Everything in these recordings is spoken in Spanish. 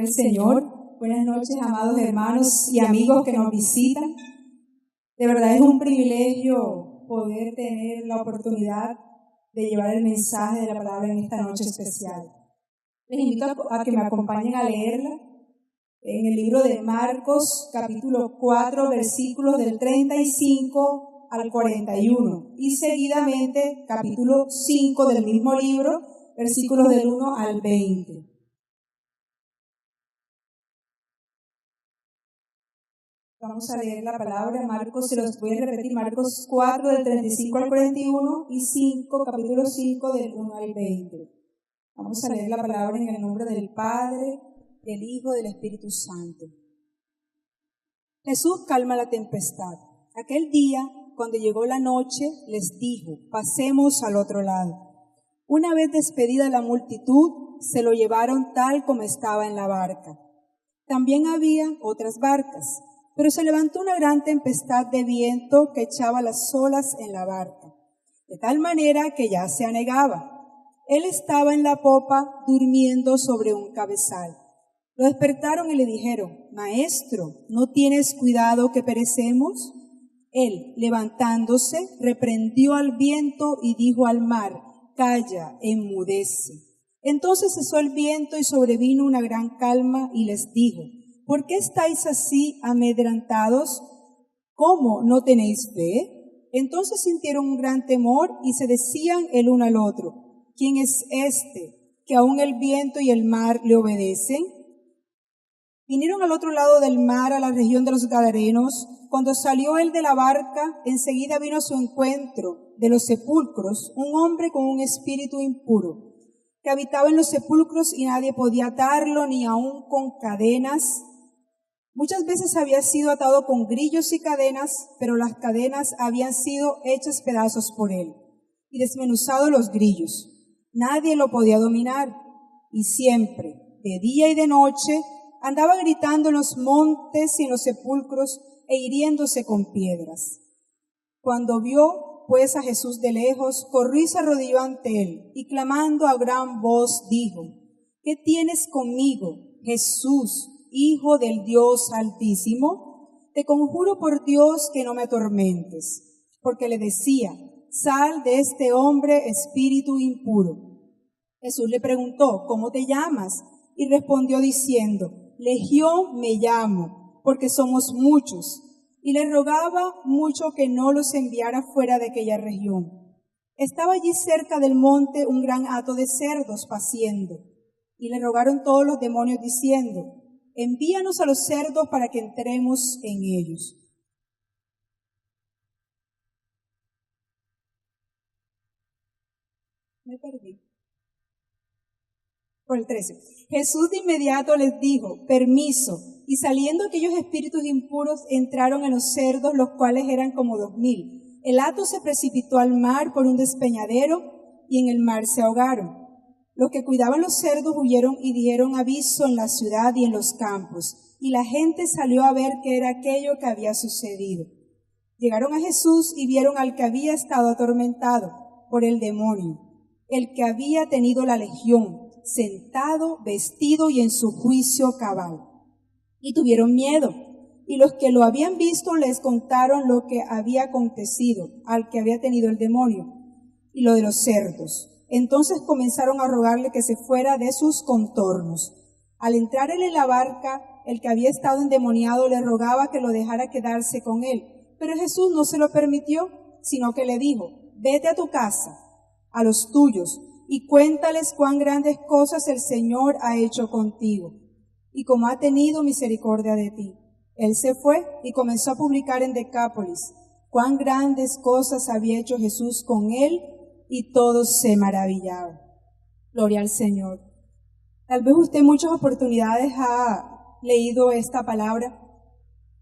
Gloria al Señor. Buenas noches, amados hermanos y amigos que nos visitan. De verdad es un privilegio poder tener la oportunidad de llevar el mensaje de la palabra en esta noche especial. Les invito a que me acompañen a leerla en el libro de Marcos, capítulo 4, versículos del 35 al 41, y seguidamente capítulo 5 del mismo libro, versículos del 1 al 20. Vamos a leer la palabra. Marcos, se los voy a repetir, Marcos 4 del 35 al 41 y capítulo 5 del 1 al 20. Vamos a leer la palabra en el nombre del Padre, del Hijo y del Espíritu Santo. Jesús calma la tempestad. Aquel día, cuando llegó la noche, les dijo: pasemos al otro lado. Una vez despedida la multitud, se lo llevaron tal como estaba en la barca. También había otras barcas, pero se levantó una gran tempestad de viento que echaba las olas en la barca, de tal manera que ya se anegaba. Él estaba en la popa durmiendo sobre un cabezal. Lo despertaron y le dijeron: Maestro, ¿no tienes cuidado que perecemos? Él, levantándose, reprendió al viento y dijo al mar: Calla, enmudece. Entonces cesó el viento y sobrevino una gran calma y les dijo: ¿por qué estáis así amedrentados? ¿Cómo no tenéis fe? Entonces sintieron un gran temor y se decían el uno al otro: ¿quién es este que aún el viento y el mar le obedecen? Vinieron al otro lado del mar, a la región de los Gadarenos. Cuando salió él de la barca, enseguida vino a su encuentro de los sepulcros un hombre con un espíritu impuro, que habitaba en los sepulcros y nadie podía atarlo, ni aun con cadenas. Muchas veces había sido atado con grillos y cadenas, pero las cadenas habían sido hechas pedazos por él, y desmenuzados los grillos. Nadie lo podía dominar, y siempre, de día y de noche, andaba gritando en los montes y en los sepulcros e hiriéndose con piedras. Cuando vio, pues, a Jesús de lejos, corrió y se arrodilló ante él, y clamando a gran voz dijo: ¿qué tienes conmigo, Jesús, Hijo del Dios Altísimo? Te conjuro por Dios que no me atormentes. Porque le decía: sal de este hombre, espíritu impuro. Jesús le preguntó: ¿cómo te llamas? Y respondió diciendo: Legión me llamo, porque somos muchos. Y le rogaba mucho que no los enviara fuera de aquella región. Estaba allí cerca del monte un gran hato de cerdos paciendo. Y le rogaron todos los demonios diciendo: envíanos a los cerdos para que entremos en ellos. Me perdí. Por el 13. Jesús de inmediato les dijo: permiso. Y saliendo aquellos espíritus impuros entraron en los cerdos, los cuales eran como 2000. El hato se precipitó al mar por un despeñadero y en el mar se ahogaron. Los que cuidaban los cerdos huyeron y dieron aviso en la ciudad y en los campos, y la gente salió a ver qué era aquello que había sucedido. Llegaron a Jesús y vieron al que había estado atormentado por el demonio, el que había tenido la legión, sentado, vestido y en su juicio cabal. Y tuvieron miedo, y los que lo habían visto les contaron lo que había acontecido al que había tenido el demonio y lo de los cerdos. Entonces comenzaron a rogarle que se fuera de sus contornos. Al entrar él en la barca, el que había estado endemoniado le rogaba que lo dejara quedarse con él. Pero Jesús no se lo permitió, sino que le dijo: vete a tu casa, a los tuyos, y cuéntales cuán grandes cosas el Señor ha hecho contigo, y cómo ha tenido misericordia de ti. Él se fue y comenzó a publicar en Decápolis cuán grandes cosas había hecho Jesús con él, y todos se maravillaban. Gloria al Señor. Tal vez usted en muchas oportunidades ha leído esta palabra,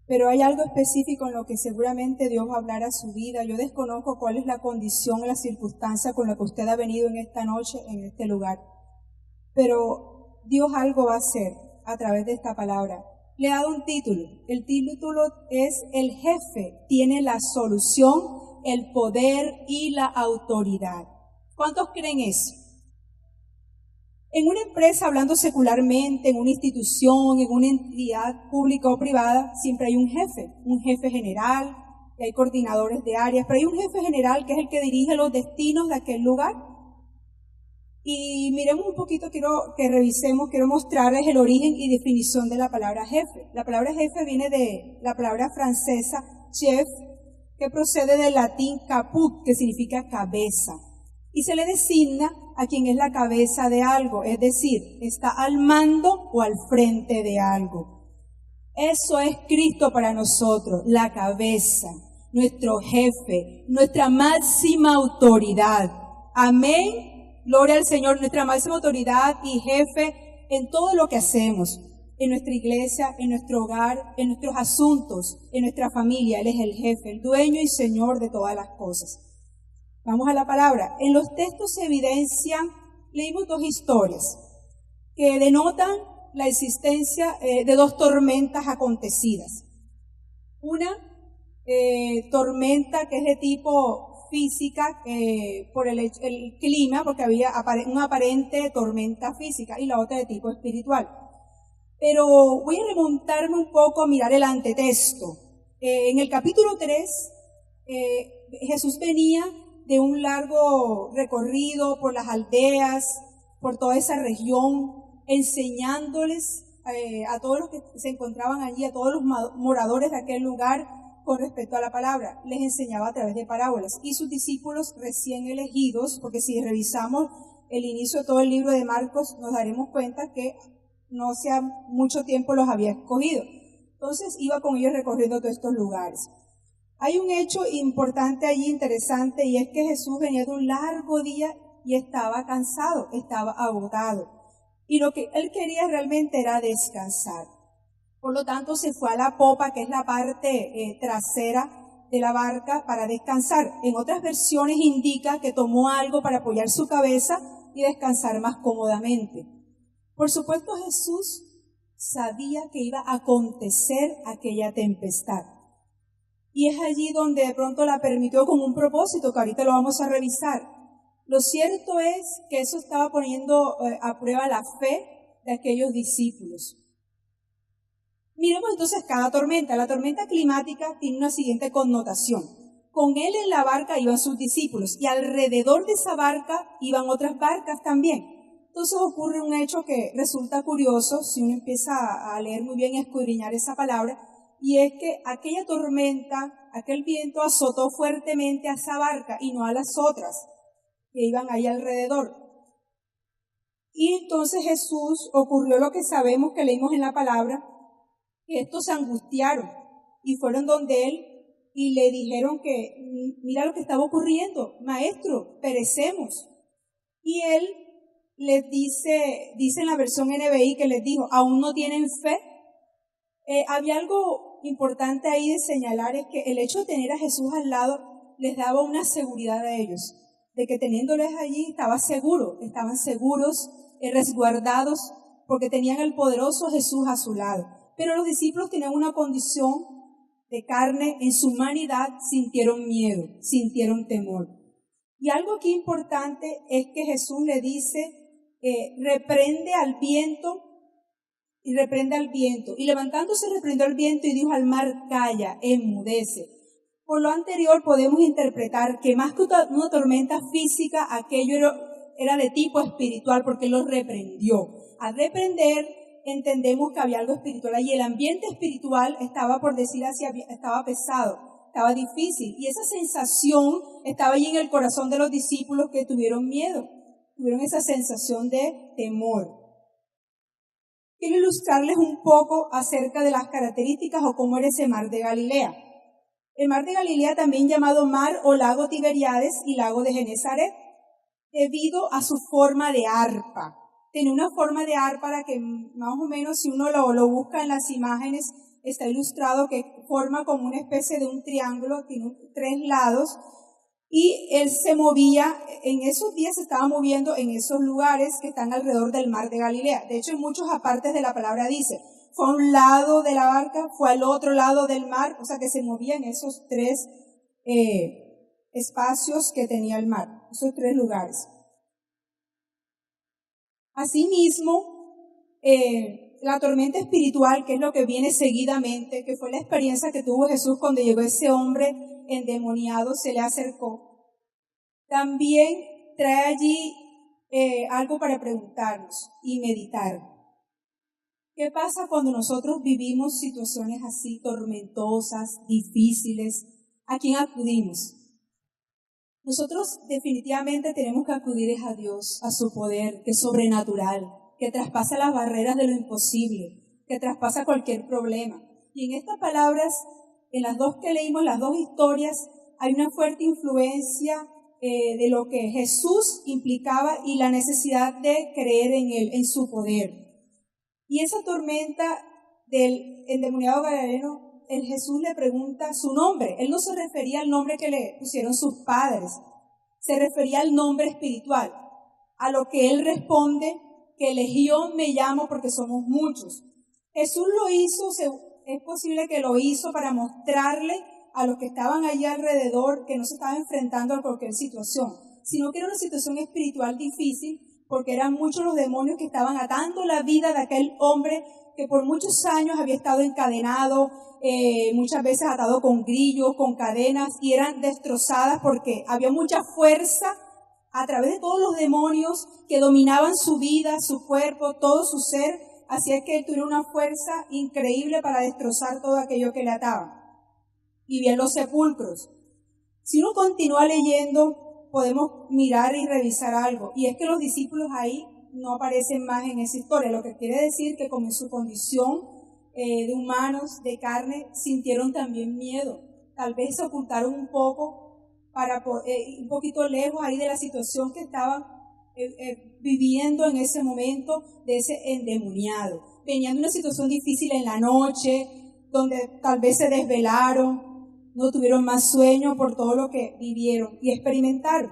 pero hay algo específico en lo que seguramente Dios va a hablar a su vida. Yo desconozco cuál es la condición, la circunstancia con la que usted ha venido en esta noche, en este lugar. Pero Dios algo va a hacer a través de esta palabra. Le he dado un título. El título es: el jefe tiene la solución, el poder y la autoridad. ¿Cuántos creen eso? En una empresa, hablando secularmente, en una institución, en una entidad pública o privada, siempre hay un jefe general, y hay coordinadores de áreas, pero hay un jefe general que es el que dirige los destinos de aquel lugar. Y miremos un poquito, quiero mostrarles el origen y definición de la palabra jefe. La palabra jefe viene de la palabra francesa chef, que procede del latín caput, que significa cabeza. Y se le designa a quien es la cabeza de algo, es decir, está al mando o al frente de algo. Eso es Cristo para nosotros, la cabeza, nuestro jefe, nuestra máxima autoridad. Amén. Gloria al Señor, nuestra máxima autoridad y jefe en todo lo que hacemos, en nuestra iglesia, en nuestro hogar, en nuestros asuntos, en nuestra familia. Él es el jefe, el dueño y Señor de todas las cosas. Vamos a la palabra. En los textos se evidencian, leímos dos historias que denotan la existencia de dos tormentas acontecidas. Una tormenta que es de tipo física por el clima, porque había una aparente tormenta física, y la otra de tipo espiritual. Pero voy a remontarme un poco a mirar el antetexto. En el capítulo 3, Jesús venía de un largo recorrido por las aldeas, por toda esa región, enseñándoles a todos los que se encontraban allí, a todos los moradores de aquel lugar, con respecto a la palabra. Les enseñaba a través de parábolas. Y sus discípulos recién elegidos, porque si revisamos el inicio de todo el libro de Marcos, nos daremos cuenta que no hacía mucho tiempo los había escogido. Entonces iba con ellos recorriendo todos estos lugares. Hay un hecho importante allí, interesante, y es que Jesús venía de un largo día y estaba cansado, estaba agotado. Y lo que él quería realmente era descansar. Por lo tanto, se fue a la popa, que es la parte trasera de la barca, para descansar. En otras versiones indica que tomó algo para apoyar su cabeza y descansar más cómodamente. Por supuesto, Jesús sabía que iba a acontecer aquella tempestad. Y es allí donde de pronto la permitió con un propósito, que ahorita lo vamos a revisar. Lo cierto es que eso estaba poniendo a prueba la fe de aquellos discípulos. Miremos entonces cada tormenta. La tormenta climática tiene una siguiente connotación. Con él en la barca iban sus discípulos y alrededor de esa barca iban otras barcas también. Entonces ocurre un hecho que resulta curioso si uno empieza a leer muy bien y a escudriñar esa palabra, y es que aquella tormenta, aquel viento azotó fuertemente a esa barca y no a las otras que iban ahí alrededor. Y entonces Jesús, ocurrió lo que sabemos que leímos en la palabra, que estos se angustiaron y fueron donde él y le dijeron que mira lo que estaba ocurriendo, maestro, perecemos. Y él les dice en la versión NBI que les dijo, ¿aún no tienen fe? Había algo importante ahí de señalar, es que el hecho de tener a Jesús al lado les daba una seguridad a ellos, de que teniéndoles allí estaban seguros, resguardados, porque tenían el poderoso Jesús a su lado. Pero los discípulos tenían una condición de carne, en su humanidad sintieron miedo, sintieron temor. Y algo aquí importante es que Jesús le dice, reprende al viento, y levantándose reprendió al viento y dijo al mar, calla, enmudece. Por lo anterior podemos interpretar que más que una tormenta física, aquello era de tipo espiritual, porque lo reprendió. Al reprender, entendemos que había algo espiritual allí. El ambiente espiritual estaba, por decir así, estaba pesado, estaba difícil. Y esa sensación estaba allí en el corazón de los discípulos, que tuvieron miedo, tuvieron esa sensación de temor. Quiero ilustrarles un poco acerca de las características o cómo era ese mar de Galilea. El mar de Galilea, también llamado mar o lago Tiberíades y lago de Genesaret, debido a su forma de arpa. Tiene una forma de arpa que más o menos, si uno lo busca en las imágenes, está ilustrado que forma como una especie de un triángulo, tiene 3 lados, y él se movía, en esos días se estaba moviendo en esos lugares que están alrededor del mar de Galilea. De hecho, en muchos apartes de la palabra dice, fue a un lado de la barca, fue al otro lado del mar, o sea que se movía en esos 3 espacios que tenía el mar, esos 3 lugares. Asimismo, la tormenta espiritual, que es lo que viene seguidamente, que fue la experiencia que tuvo Jesús cuando llegó ese hombre endemoniado, se le acercó, también trae allí algo para preguntarnos y meditar. ¿Qué pasa cuando nosotros vivimos situaciones así tormentosas, difíciles? ¿A quién acudimos? Nosotros definitivamente tenemos que acudir a Dios, a su poder, que es sobrenatural, que traspasa las barreras de lo imposible, que traspasa cualquier problema. Y en estas palabras, en las dos que leímos, las dos historias, hay una fuerte influencia de lo que Jesús implicaba y la necesidad de creer en Él, en su poder. Y esa tormenta del endemoniado gadareno, el Jesús le pregunta su nombre. Él no se refería al nombre que le pusieron sus padres, se refería al nombre espiritual, a lo que él responde, que legión me llamo porque somos muchos. Jesús lo hizo, es posible que lo hizo para mostrarle a los que estaban allí alrededor que no se estaban enfrentando a cualquier situación, sino que era una situación espiritual difícil, porque eran muchos los demonios que estaban atando la vida de aquel hombre que por muchos años había estado encadenado, muchas veces atado con grillos, con cadenas, y eran destrozadas porque había mucha fuerza a través de todos los demonios que dominaban su vida, su cuerpo, todo su ser. Así es que él tuvo una fuerza increíble para destrozar todo aquello que le ataba. Y bien los sepulcros. Si uno continúa leyendo, podemos mirar y revisar algo. Y es que los discípulos ahí no aparecen más en esa historia, lo que quiere decir que como en su condición de humanos, de carne, sintieron también miedo. Tal vez se ocultaron un poco, un poquito lejos ahí de la situación que estaban viviendo en ese momento de ese endemoniado. Venían de una situación difícil en la noche, donde tal vez se desvelaron, no tuvieron más sueño por todo lo que vivieron y experimentaron.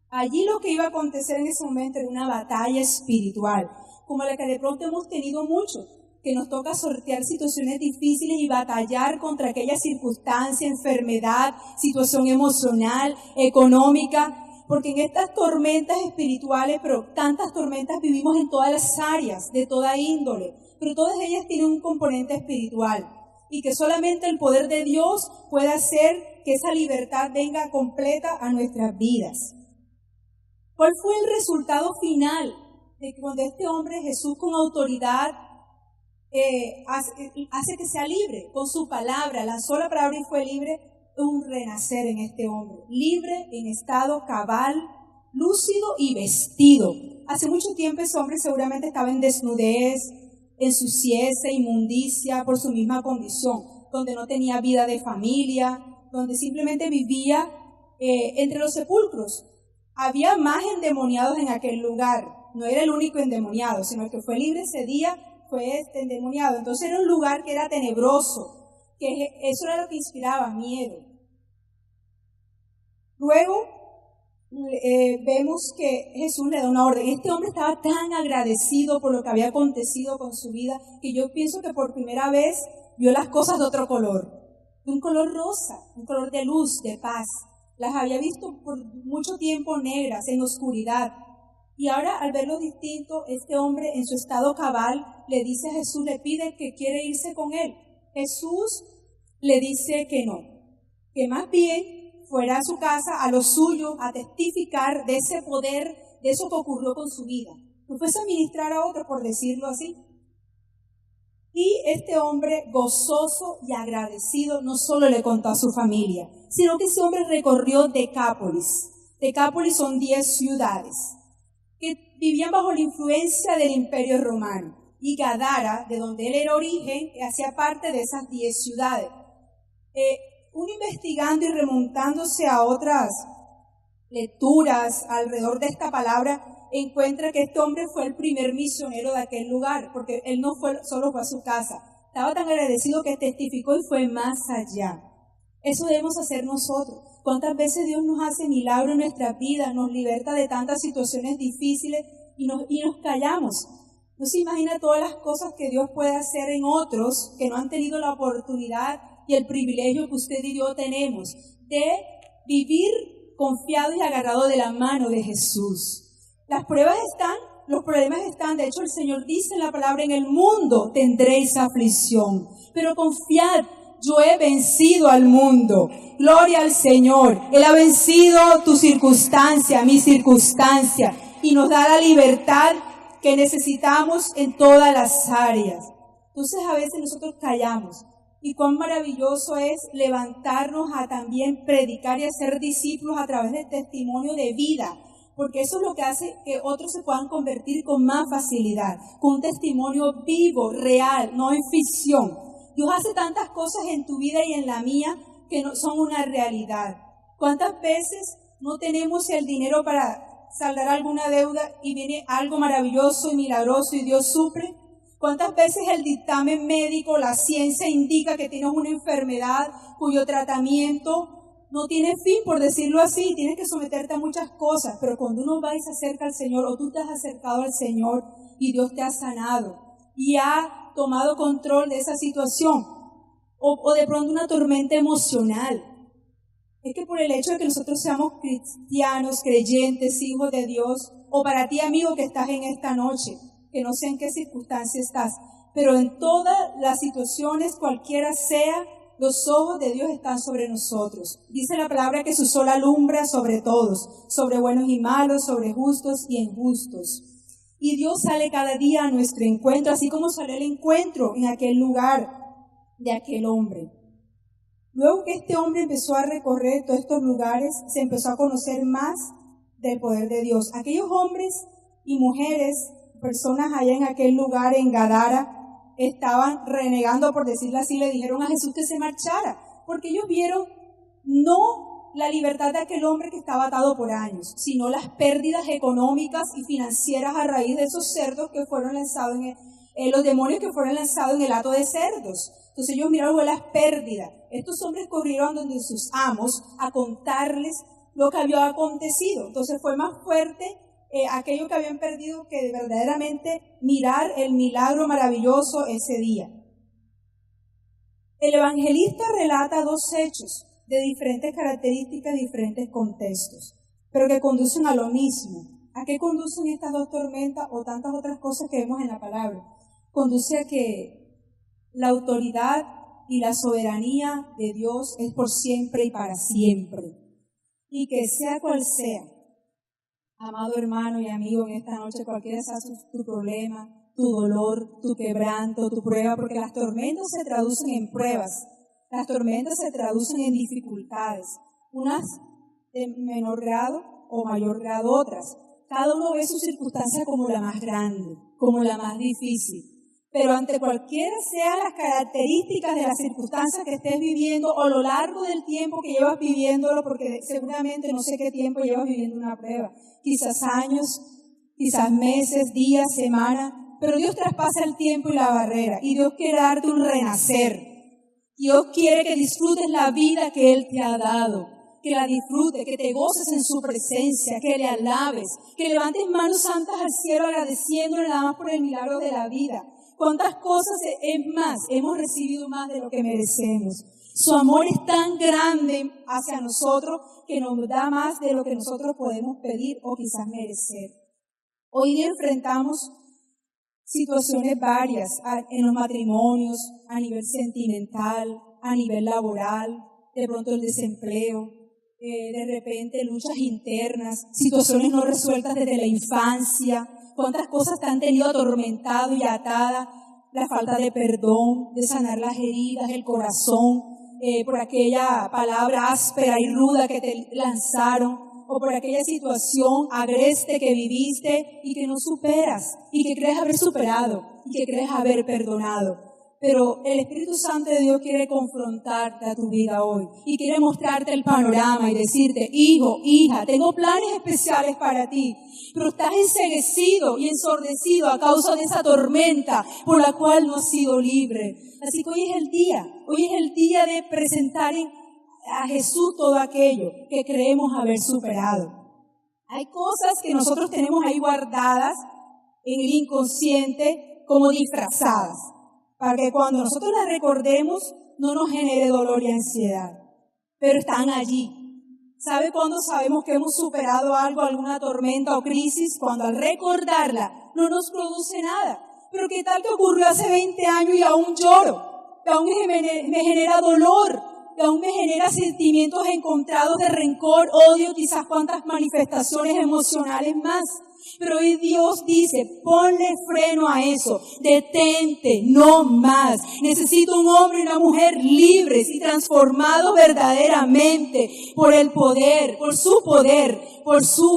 Allí lo que iba a acontecer en ese momento era una batalla espiritual, como la que de pronto hemos tenido mucho, que nos toca sortear situaciones difíciles y batallar contra aquella circunstancia, enfermedad, situación emocional, económica, porque en estas tormentas espirituales, pero tantas tormentas vivimos en todas las áreas, de toda índole, pero todas ellas tienen un componente espiritual y que solamente el poder de Dios puede hacer que esa libertad venga completa a nuestras vidas. ¿Cuál fue el resultado final de que cuando este hombre, Jesús, con autoridad, hace que sea libre con su palabra, lanzó la palabra y fue libre? Un renacer en este hombre, libre en estado cabal, lúcido y vestido. Hace mucho tiempo ese hombre seguramente estaba en desnudez, en suciedad, inmundicia por su misma condición, donde no tenía vida de familia, donde simplemente vivía entre los sepulcros. Había más endemoniados en aquel lugar, no era el único endemoniado, sino el que fue libre ese día fue este endemoniado. Entonces era un lugar que era tenebroso, que eso era lo que inspiraba miedo. Luego vemos que Jesús le da una orden. Este hombre estaba tan agradecido por lo que había acontecido con su vida, que yo pienso que por primera vez vio las cosas de otro color, de un color rosa, un color de luz, de paz. Las había visto por mucho tiempo negras, en oscuridad. Y ahora, al verlo distinto, este hombre en su estado cabal le dice a Jesús, le pide que quiere irse con él. Jesús le dice que no, que más bien fuera a su casa, a lo suyo, a testificar de ese poder, de eso que ocurrió con su vida. No fuese a ministrar a otros, por decirlo así. Y este hombre, gozoso y agradecido, no solo le contó a su familia, sino que ese hombre recorrió Decápolis. Decápolis son 10 ciudades que vivían bajo la influencia del Imperio Romano. Y Gadara, de donde él era origen, hacía parte de esas 10 ciudades. Uno investigando y remontándose a otras lecturas alrededor de esta palabra, encuentra que este hombre fue el primer misionero de aquel lugar, porque él no solo fue a su casa, estaba tan agradecido que testificó y fue más allá. Eso debemos hacer nosotros. ¿Cuántas veces Dios nos hace milagros en nuestras vidas, nos liberta de tantas situaciones difíciles y nos callamos? No se imagina todas las cosas que Dios puede hacer en otros que no han tenido la oportunidad y el privilegio que usted y yo tenemos de vivir confiado y agarrado de la mano de Jesús. Las pruebas están los problemas están. De hecho, el Señor dice en la palabra, en el mundo tendréis aflicción, pero confiad, yo he vencido al mundo. Gloria al Señor. Él ha vencido tu circunstancia, mi circunstancia, y nos da la libertad que necesitamos en todas las áreas. Entonces a veces nosotros callamos. Y cuán maravilloso es levantarnos a también predicar y hacer discípulos a través del testimonio de vida, porque eso es lo que hace que otros se puedan convertir con más facilidad, con un testimonio vivo, real, no en ficción. Dios hace tantas cosas en tu vida y en la mía que no son una realidad. ¿Cuántas veces no tenemos el dinero para saldar alguna deuda y viene algo maravilloso y milagroso y Dios suple? ¿Cuántas veces el dictamen médico, la ciencia indica que tienes una enfermedad cuyo tratamiento no tiene fin, por decirlo así, tienes que someterte a muchas cosas, pero cuando uno va y se acerca al Señor, o tú te has acercado al Señor y Dios te ha sanado y ha tomado control de esa situación, o de pronto una tormenta emocional, es que por el hecho de que nosotros seamos cristianos, creyentes, hijos de Dios, o para ti, amigo, que estás en esta noche, que no sé en qué circunstancia estás, pero en todas las situaciones, cualquiera sea, los ojos de Dios están sobre nosotros. Dice la palabra que su sol alumbra sobre todos, sobre buenos y malos, sobre justos y injustos. Y Dios sale cada día a nuestro encuentro, así como salió el encuentro en aquel lugar de aquel hombre. Luego que este hombre empezó a recorrer todos estos lugares, se empezó a conocer más del poder de Dios. Aquellos hombres y mujeres, personas allá en aquel lugar, en Gadara, estaban renegando, por decirlo así, le dijeron a Jesús que se marchara, porque ellos vieron no la libertad de aquel hombre que estaba atado por años, sino las pérdidas económicas y financieras a raíz de esos cerdos que fueron lanzados los demonios que fueron lanzados en el hato de cerdos. Entonces ellos miraron las pérdidas. Estos hombres corrieron donde sus amos a contarles lo que había acontecido. Entonces fue más fuerte aquello que habían perdido que verdaderamente mirar el milagro maravilloso ese día. El evangelista relata dos hechos de diferentes características, diferentes contextos, pero que conducen a lo mismo. ¿A qué conducen estas dos tormentas o tantas otras cosas que vemos en la palabra? Conduce a que la autoridad y la soberanía de Dios es por siempre y para siempre. Y que sea cual sea, amado hermano y amigo, en esta noche, cualquiera sea tu problema, tu dolor, tu quebranto, tu prueba, porque las tormentas se traducen en pruebas, las tormentas se traducen en dificultades, unas de menor grado o mayor grado otras. Cada uno ve su circunstancia como la más grande, como la más difícil. Pero ante cualquiera sean las características de las circunstancias que estés viviendo o a lo largo del tiempo que llevas viviéndolo, porque seguramente no sé qué tiempo llevas viviendo una prueba, quizás años, quizás meses, días, semanas, pero Dios traspasa el tiempo y la barrera y Dios quiere darte un renacer. Dios quiere que disfrutes la vida que Él te ha dado, que la disfrutes, que te goces en su presencia, que le alabes, que levantes manos santas al cielo agradeciéndole nada más por el milagro de la vida. ¿Cuántas cosas es más? Hemos recibido más de lo que merecemos. Su amor es tan grande hacia nosotros que nos da más de lo que nosotros podemos pedir o quizás merecer. Hoy día enfrentamos situaciones varias en los matrimonios, a nivel sentimental, a nivel laboral, de pronto el desempleo, de repente luchas internas, situaciones no resueltas desde la infancia. ¿Cuántas cosas te han tenido atormentado y atada? La falta de perdón, de sanar las heridas, el corazón, por aquella palabra áspera y ruda que te lanzaron, o por aquella situación agreste que viviste y que no superas, y que crees haber superado, y que crees haber perdonado. Pero el Espíritu Santo de Dios quiere confrontarte a tu vida hoy y quiere mostrarte el panorama y decirte, hijo, hija, tengo planes especiales para ti, pero estás enceguecido y ensordecido a causa de esa tormenta por la cual no has sido libre. Así que hoy es el día de presentar a Jesús todo aquello que creemos haber superado. Hay cosas que nosotros tenemos ahí guardadas en el inconsciente como disfrazadas, para que cuando nosotros las recordemos no nos genere dolor y ansiedad, pero están allí. ¿Sabe cuándo sabemos que hemos superado algo, alguna tormenta o crisis? Cuando al recordarla no nos produce nada. Pero ¿qué tal que ocurrió hace 20 años y aún lloro? Que aún me genera dolor, que aún me genera sentimientos encontrados de rencor, odio, quizás cuantas manifestaciones emocionales más. Pero hoy Dios dice, ponle freno a eso, detente, no más. Necesito un hombre y una mujer libres y transformados verdaderamente por el poder, por su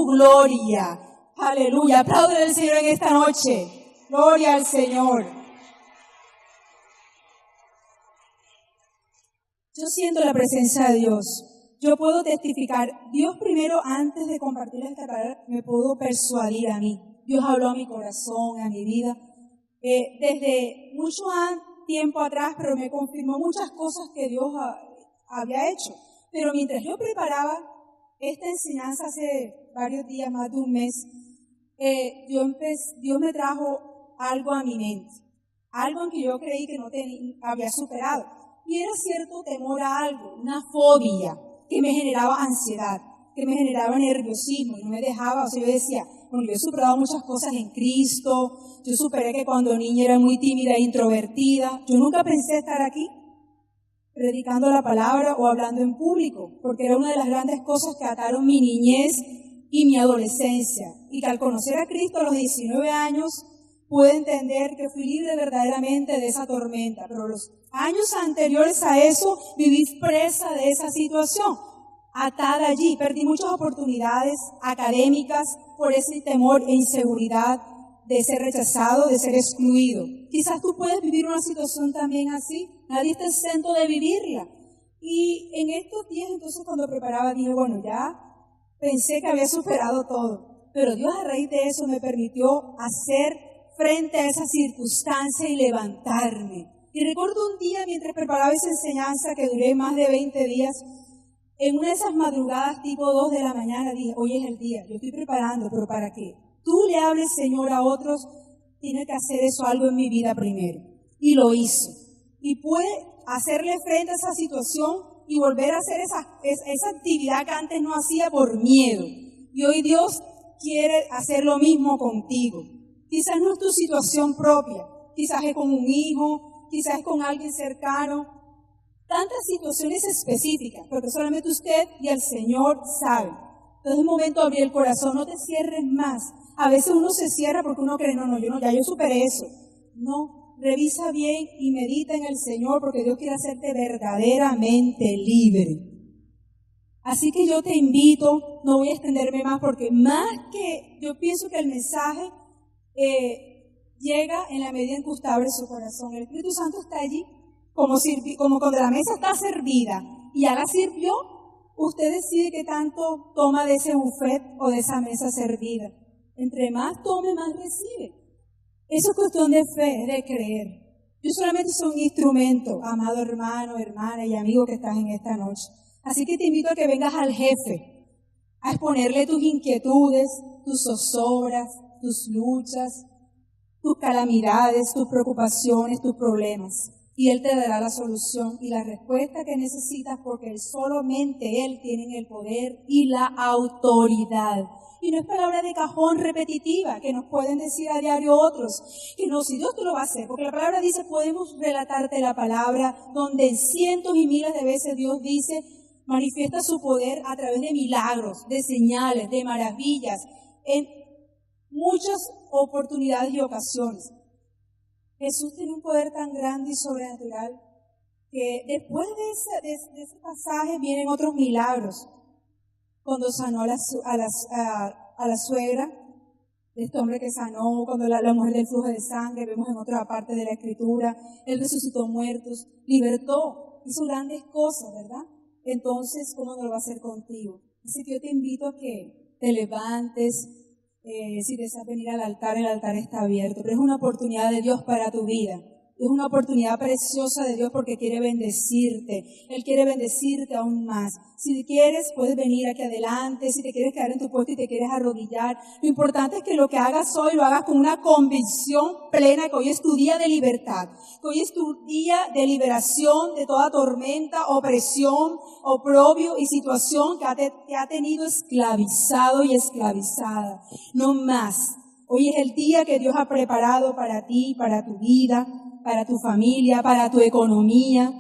gloria. Aleluya, aplaude al Señor en esta noche. Gloria al Señor. Yo siento la presencia de Dios. Yo puedo testificar. Dios primero, antes de compartir esta palabra, me pudo persuadir a mí. Dios habló a mi corazón, a mi vida. Desde mucho tiempo atrás, pero me confirmó muchas cosas que Dios había hecho. Pero mientras yo preparaba esta enseñanza hace varios días, más de un mes, Dios me trajo algo a mi mente. Algo en que yo creí que no había superado. Y era cierto temor a algo, una fobia que me generaba ansiedad, que me generaba nerviosismo y no me dejaba, o sea, yo decía, bueno, yo he superado muchas cosas en Cristo, yo superé que cuando niña era muy tímida e introvertida, yo nunca pensé estar aquí predicando la palabra o hablando en público, porque era una de las grandes cosas que ataron mi niñez y mi adolescencia, y que al conocer a Cristo a los 19 años, pude entender que fui libre verdaderamente de esa tormenta, pero los años anteriores a eso viví presa de esa situación, atada allí. Perdí muchas oportunidades académicas por ese temor e inseguridad de ser rechazado, de ser excluido. Quizás tú puedes vivir una situación también así, nadie está exento de vivirla. Y en estos días, entonces, cuando preparaba, dije, bueno, ya pensé que había superado todo, pero Dios a raíz de eso me permitió hacer frente a esa circunstancia y levantarme. Y recuerdo un día mientras preparaba esa enseñanza que duré más de 20 días, en una de esas madrugadas tipo 2 de la mañana dije, hoy es el día, yo estoy preparando, pero para que tú le hables, Señor, a otros, tiene que hacer eso algo en mi vida primero. Y lo hizo. Y pude hacerle frente a esa situación y volver a hacer esa actividad que antes no hacía por miedo. Y hoy Dios quiere hacer lo mismo contigo. Quizás no es tu situación propia, quizás es con un hijo, quizás es con alguien cercano. Tantas situaciones específicas, porque solamente usted y el Señor saben. Entonces es el momento de abrir el corazón, no te cierres más. A veces uno se cierra porque uno cree, no, yo superé eso. No, revisa bien y medita en el Señor porque Dios quiere hacerte verdaderamente libre. Así que yo te invito, no voy a extenderme más porque más que, yo pienso que el mensaje llega en la medida en que usted abre su corazón. El Espíritu Santo está allí como cuando la mesa está servida y ya la sirvió, usted decide qué tanto toma de ese buffet o de esa mesa servida. Entre más tome, más recibe. Eso es cuestión de fe, de creer. Yo solamente soy un instrumento, amado hermano, hermana y amigo que estás en esta noche. Así que te invito a que vengas al jefe, a exponerle tus inquietudes, tus zozobras, tus luchas, tus calamidades, tus preocupaciones, tus problemas. Y Él te dará la solución y la respuesta que necesitas porque solamente Él tiene el poder y la autoridad. Y no es palabra de cajón repetitiva que nos pueden decir a diario otros, que no, si Dios te lo va a hacer, porque la palabra dice, podemos relatarte la palabra donde en cientos y miles de veces Dios dice, manifiesta su poder a través de milagros, de señales, de maravillas, en muchas oportunidades y ocasiones. Jesús tiene un poder tan grande y sobrenatural que después de ese pasaje vienen otros milagros. Cuando sanó a la suegra, de este hombre que sanó, cuando la mujer del flujo de sangre, vemos en otra parte de la Escritura, Él resucitó muertos, libertó, hizo grandes cosas, ¿verdad? Entonces, ¿cómo no lo va a hacer contigo? Así que yo te invito a que te levantes. Si deseas venir al altar, el altar está abierto, pero es una oportunidad de Dios para tu vida. Es una oportunidad preciosa de Dios porque quiere bendecirte. Él quiere bendecirte aún más. Si quieres, puedes venir aquí adelante. Si te quieres quedar en tu puesto y te quieres arrodillar. Lo importante es que lo que hagas hoy lo hagas con una convicción plena que hoy es tu día de libertad. Que hoy es tu día de liberación de toda tormenta, opresión, oprobio y situación que te ha tenido esclavizado y esclavizada. No más. Hoy es el día que Dios ha preparado para ti, para tu vida, para tu familia, para tu economía.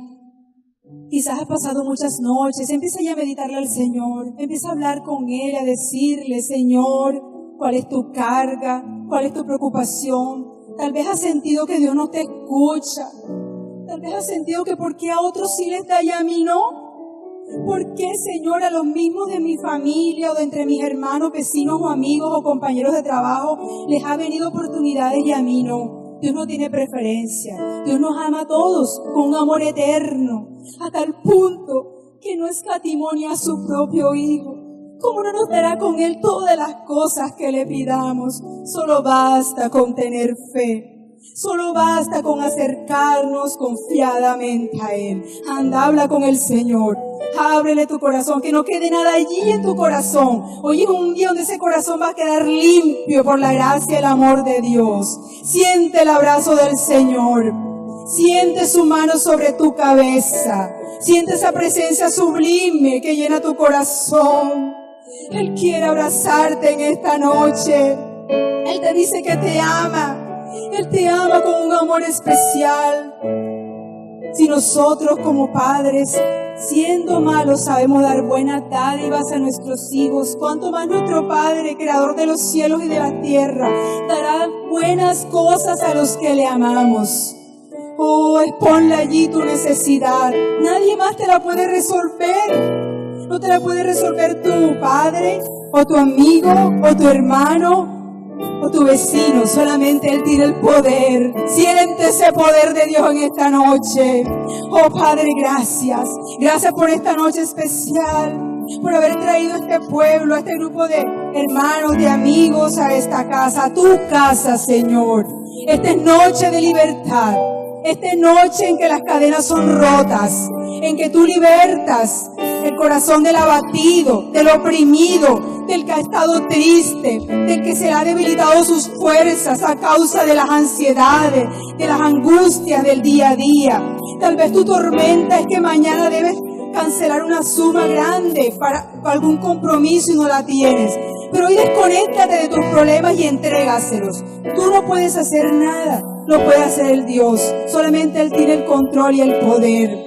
Quizás has pasado muchas noches, empieza ya a meditarle al Señor, empieza a hablar con Él, a decirle, Señor, ¿cuál es tu carga? ¿Cuál es tu preocupación? Tal vez has sentido que Dios no te escucha. Tal vez has sentido que ¿por qué a otros sí les da y a mí no? ¿Por qué, Señor, a los mismos de mi familia o de entre mis hermanos, vecinos o amigos o compañeros de trabajo les ha venido oportunidades y a mí no? Dios no tiene preferencia. Dios nos ama a todos con un amor eterno, a tal punto que no escatimó ni a su propio Hijo. ¿Cómo no nos dará con Él todas las cosas que le pidamos? Solo basta con tener fe. Solo basta con acercarnos confiadamente a Él. Anda, habla con el Señor. Ábrele tu corazón, que no quede nada allí en tu corazón. Hoy es un día donde ese corazón va a quedar limpio por la gracia y el amor de Dios. Siente el abrazo del Señor. Siente su mano sobre tu cabeza. Siente esa presencia sublime que llena tu corazón. Él quiere abrazarte en esta noche. Él te dice que te ama. Él te ama con un amor especial. Si nosotros como padres, siendo malos, sabemos dar buenas dádivas a nuestros hijos, cuánto más nuestro Padre, creador de los cielos y de la tierra, dará buenas cosas a los que le amamos. Oh, exponle allí tu necesidad. Nadie más te la puede resolver. No te la puede resolver tu padre, o tu amigo, o tu hermano, o tu vecino. Solamente Él tiene el poder. Siente ese poder de Dios en esta noche. Oh Padre, gracias. Gracias por esta noche especial, por haber traído a este pueblo, a este grupo de hermanos, de amigos a esta casa, a tu casa, Señor. Esta es noche de libertad. Esta es noche en que las cadenas son rotas, en que tú libertas el corazón del abatido, del oprimido, del que ha estado triste, del que se le ha debilitado sus fuerzas a causa de las ansiedades, de las angustias del día a día. Tal vez tu tormenta es que mañana debes cancelar una suma grande para algún compromiso y no la tienes. Pero hoy desconéctate de tus problemas y entrégaselos. Tú no puedes hacer nada, lo puede hacer el Dios. Solamente Él tiene el control y el poder.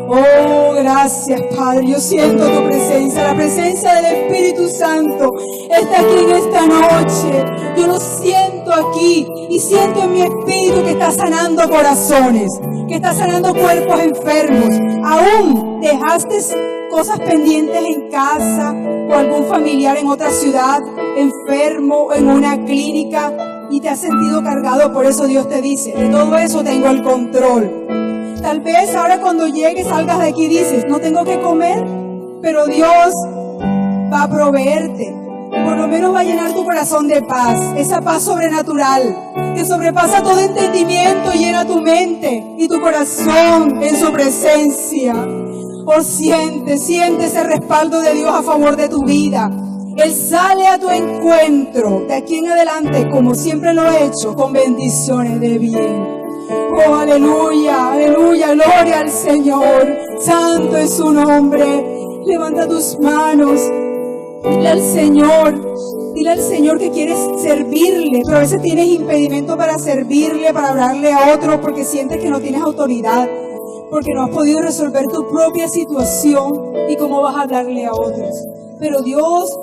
Oh, gracias, Padre. Yo siento tu presencia, la presencia del Espíritu Santo está aquí en esta noche. Yo lo siento aquí y siento en mi espíritu que está sanando corazones, que está sanando cuerpos enfermos. Aún dejaste cosas pendientes en casa o algún familiar en otra ciudad, enfermo en una clínica y te has sentido cargado. Por eso Dios te dice, de todo eso tengo el control. Tal vez ahora cuando llegues, salgas de aquí y dices, no tengo que comer, pero Dios va a proveerte. Por lo menos va a llenar tu corazón de paz, esa paz sobrenatural que sobrepasa todo entendimiento y llena tu mente y tu corazón en su presencia. Oh, siente ese respaldo de Dios a favor de tu vida. Él sale a tu encuentro de aquí en adelante, como siempre lo ha hecho, con bendiciones de bien. Oh, aleluya, aleluya, gloria al Señor. Santo es su nombre. Levanta tus manos. Dile al Señor que quieres servirle, pero a veces tienes impedimento para servirle, para hablarle a otro, porque sientes que no tienes autoridad, porque no has podido resolver tu propia situación y cómo vas a hablarle a otros. Pero Dios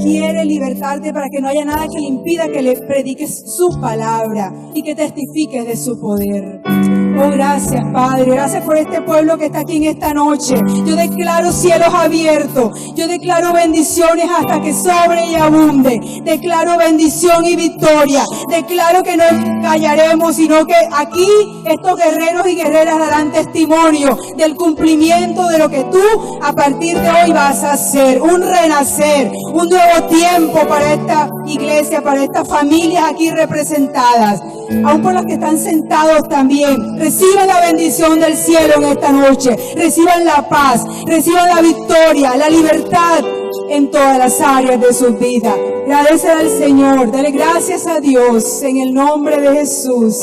quiere libertarte para que no haya nada que le impida que le prediques su palabra y que testifiques de su poder. Oh, gracias, Padre. Gracias por este pueblo que está aquí en esta noche. Yo declaro cielos abiertos. Yo declaro bendiciones hasta que sobre y abunde. Declaro bendición y victoria. Declaro que no callaremos, sino que aquí estos guerreros y guerreras darán testimonio del cumplimiento de lo que tú a partir de hoy vas a hacer. Un renacer, un un nuevo tiempo para esta iglesia, para estas familias aquí representadas, aún por los que están sentados también. Reciban la bendición del cielo en esta noche, reciban la paz, reciban la victoria, la libertad en todas las áreas de sus vidas. Agradece al Señor, dale gracias a Dios en el nombre de Jesús.